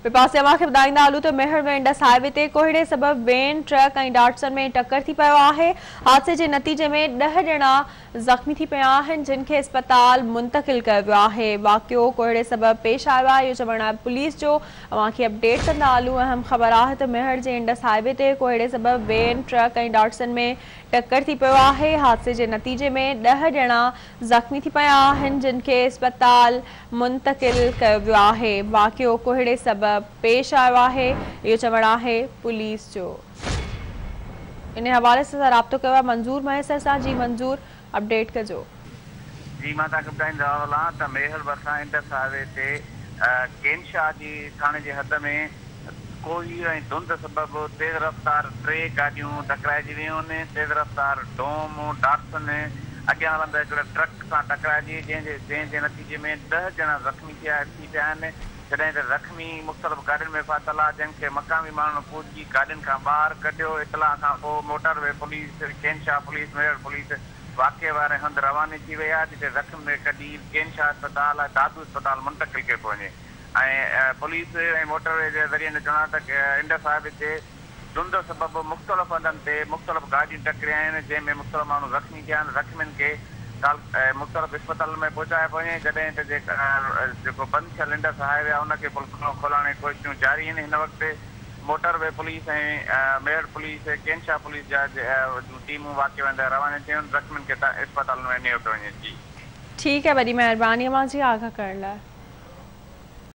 पासे अवांखे ॿुधाईंदा हलूं त मेहर में इंडस हाईवे ते कोहीड़े सबबि वेन ट्रक ऐं डाटसन में टक्कर थी पियो आहे। हादसे जे नतीजे में 10 ॼणा ज़ख़्मी थी पिया आहिनि जिन खे अस्पताल मुंतक़िल कयो वियो आहे। वाक़ियो कोहीड़े सबबि पेश आयो आहे इहो चवणु आहे पुलिस जो। अवांखे अपडेट कंदा हलूं। अहम ख़बर आहे त मेहर जे इंडस हाईवे ते कोहीड़े सबबि वेन ट्रक ऐं डाटसन में टक्कर थी पियो आहे। हादसे जे नतीजे में 10 ॼणा ज़ख़्मी थी पिया आहिनि जिन खे अस्पताल मुंतक़िल कयो वियो आहे। वाक़ियो कोहीड़े सबबि पेश आयो आहे इहो चवणु आहे पुलिस जो। इन हवाले सां राब्तो कयो आहे मंज़ूर मैसर सां। जी मंज़ूर, अपडेट कजो। जी मां तव्हांखे ॿुधाईंदो हलां त मेहर भरिसां इंडस हाईवे ते केनशाह जी थाणे जे हद में कोहीर ऐं धुंध सबबि तेज़ रफ़्तार 3 गाॾियूं टकराइजी वियूं आहिनि। तेज़ रफ़्तार डोम डाटसन अॻियां हलंदड़ हिकिड़े ट्रक सां टकराइजी जंहिंजे नतीजे में 10 ॼणा ज़ख़्मी थी पिया आहिनि। जॾहिं त ज़ख़्मी मुख़्तलिफ़ गाॾियुनि में फाथल आहे जिन खे मक़ामी माण्हुनि पूजी गाॾियुनि खां ॿाहिरि कढियो। इतलाह खां पोइ मोटरवे पुलिस, केनशाह पुलिस, मेरठ पुलिस वाक़े वारे हंधि रवानी थी वई आहे जिते ज़ख़्म में कढी केनशाह अस्पताल दादू अस्पताल मुंतक़िल कयो पियो वञे। ऐं पुलिस ऐं मोटरवे जे ज़रिए चवण त इंडस हाईवे ते धुंध सबबि मुख़्तलिफ़ हंधनि ते मुख़्तलिफ़ गाॾियूं टकरिया आहिनि जंहिंमें मुख़्तलिफ़ माण्हू ज़ख़्मी थिया आहिनि। ज़ख़्मियुनि खे मुख़्तलिफ़ अस्पताल में पहुचाए पियो वञे। जॾहिं त जेको बंदि थियल इंडस हाईवे आहे उनखे खोलण जी कोशिशूं जारी आहिनि। हिन वक़्तु मोटरवे पुलिस ऐं मेरठ पुलिस केनशाह पुलिस जा टीमूं वाक़े में रवाना थियूं। ज़ख़्मियुनि खे अस्पताल में नियो पियो वञे। जी ठीक है, वॾी महिरबानी अवां जी आगाह करण लाइ।